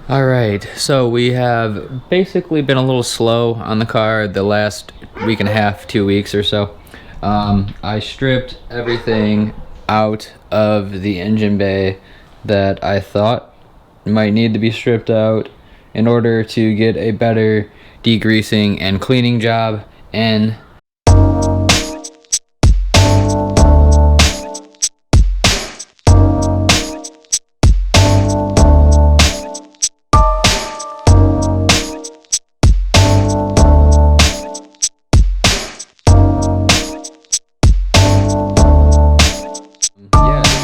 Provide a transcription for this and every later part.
All right, so we have basically been a little slow on the car the last week and a half, 2 weeks or so. I stripped everything out of the engine bay that I thought might need to be stripped out in order to get a better degreasing and cleaning job. And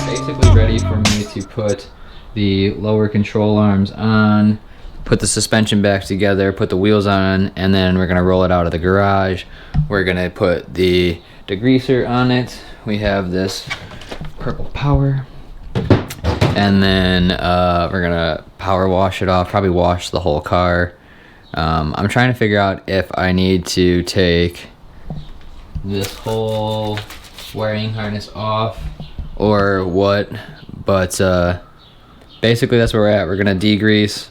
basically ready for me to put the lower control arms on, put the suspension back together, put the wheels on, and then we're gonna roll it out of the garage. We're gonna put the degreaser on it. We have this Purple Power, and then we're gonna power wash it off, probably wash the whole car. I'm trying to figure out if I need to take this whole wiring harness off or what, but basically that's where we're at. We're gonna degrease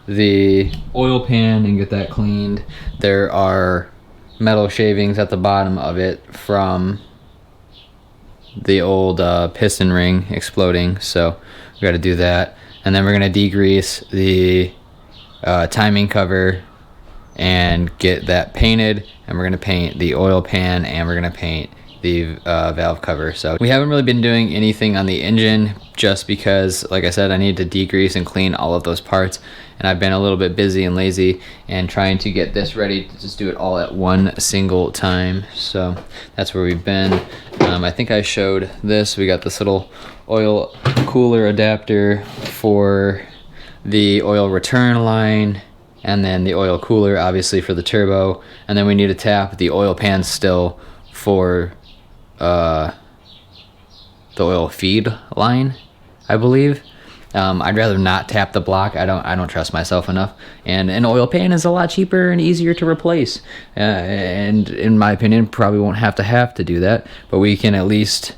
the oil pan and get that cleaned. There are metal shavings at the bottom of it from the old piston ring exploding, so we got to do that. And then we're gonna degrease the timing cover and get that painted, and we're gonna paint the oil pan, and we're gonna paint the valve cover. So we haven't really been doing anything on the engine just because, like I said, I need to degrease and clean all of those parts, and I've been a little bit busy and lazy and trying to get this ready to just do it all at one single time. So that's where we've been. I think I showed this. We got this little oil cooler adapter for the oil return line, and then the oil cooler obviously for the turbo, and then we need to tap the oil pan still for the oil feed line, I believe. I'd rather not tap the block. I don't trust myself enough, and an oil pan is a lot cheaper and easier to replace, and in my opinion probably won't have to do that, but we can at least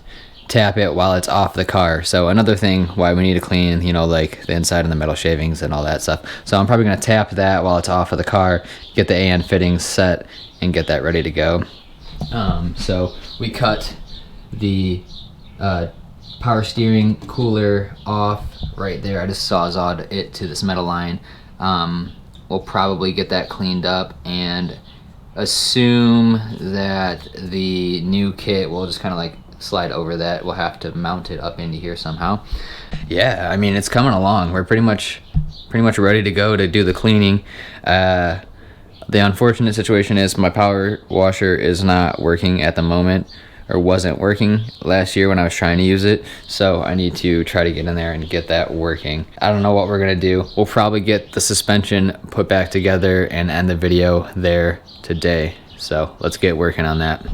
tap it while it's off the car. So another thing why we need to clean, like the inside and the metal shavings and all that stuff. So I'm probably going to tap that while it's off of the car, get the AN fittings set, and get that ready to go. So we cut the power steering cooler off right there. I just sawzawed it to this metal line. We'll probably get that cleaned up and assume that the new kit will just kind of like slide over that. We'll have to mount it up into here somehow. Yeah, I mean, it's coming along. We're pretty much ready to go to do the cleaning. The unfortunate situation is my power washer is not working at the moment, or wasn't working last year when I was trying to use it, so I need to try to get in there and get that working. I don't know what we're gonna do. We'll probably get the suspension put back together and end the video there today, so let's get working on that.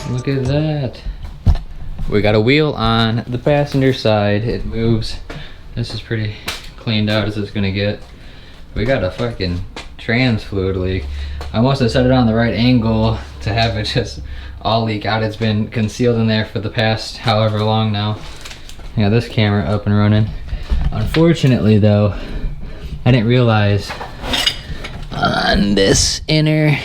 Look at that. We got a wheel on the passenger side. It moves. This is pretty cleaned out as it's gonna get. We got a fucking trans fluid leak. I must have set it on the right angle to have it just all leak out. It's been concealed in there for the past however long now. I got this camera up and running. Unfortunately though, I didn't realize on this inner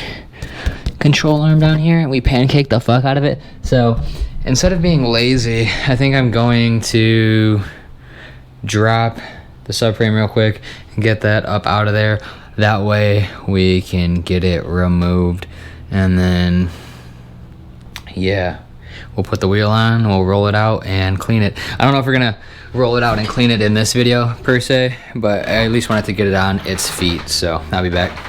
control arm down here, we pancaked the fuck out of it. So instead of being lazy, I think I'm going to drop the subframe real quick and get that up out of there. That way we can get it removed, and then yeah, we'll put the wheel on, we'll roll it out and clean it. I don't know if we're gonna roll it out and clean it in this video per se, but I at least wanted to get it on its feet, so I'll be back.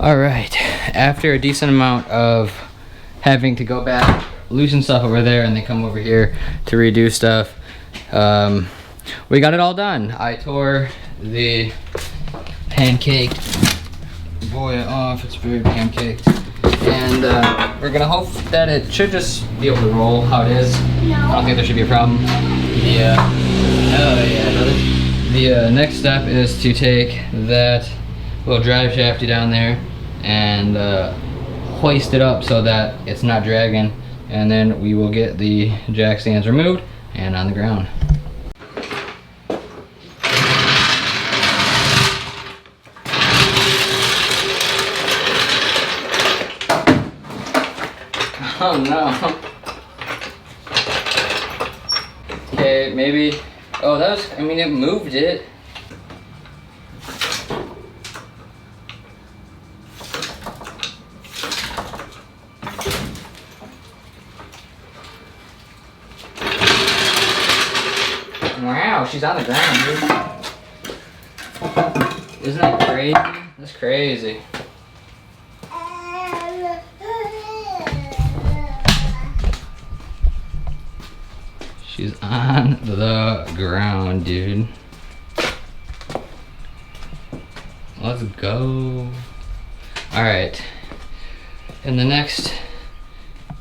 All right, after a decent amount of having to go back, loosen stuff over there, and then come over here to redo stuff, we got it all done. I tore the pancaked boy off. It's very pancaked. And we're gonna hope that it should just be able to roll how it is. No. I don't think there should be a problem. The next step is to take that little drive shafty down there and hoist it up so that it's not dragging, and then we will get the jack stands removed and on the ground. Oh no. Okay, maybe. Oh, that was, I mean, it moved it. Wow, she's on the ground, dude. Isn't that crazy? That's crazy. She's on the ground, dude. Let's go. Alright. In the next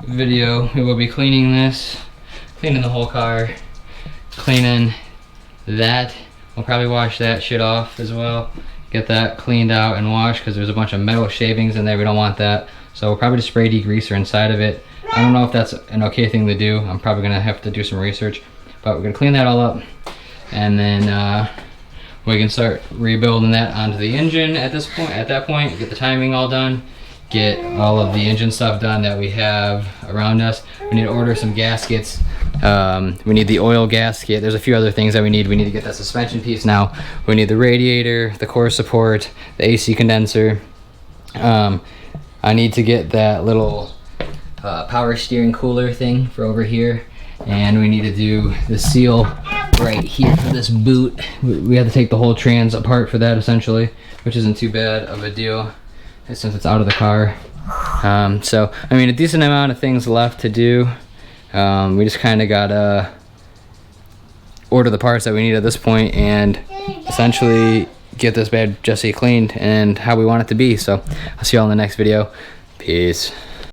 video, we will be cleaning this, cleaning the whole car, cleaning that. We'll probably wash that shit off as well. Get that cleaned out and washed because there's a bunch of metal shavings in there. We don't want that. So we'll probably just spray degreaser inside of it. I don't know if that's an okay thing to do. I'm probably gonna have to do some research, but we're gonna clean that all up, and then we can start rebuilding that onto the engine at this point. At that point, get the timing all done, get all of the engine stuff done that we have around us. We need to order some gaskets. We need the oil gasket. There's a few other things that we need. We need to get that suspension piece now. We need the radiator, the core support, the AC condenser. I need to get that little power steering cooler thing for over here, and we need to do the seal right here for this boot. We have to take the whole trans apart for that essentially, which isn't too bad of a deal since it's out of the car. So I mean, a decent amount of things left to do. We just kind of gotta order the parts that we need at this point and essentially get this bad Jessie cleaned and how we want it to be. So I'll see y'all in the next video. Peace.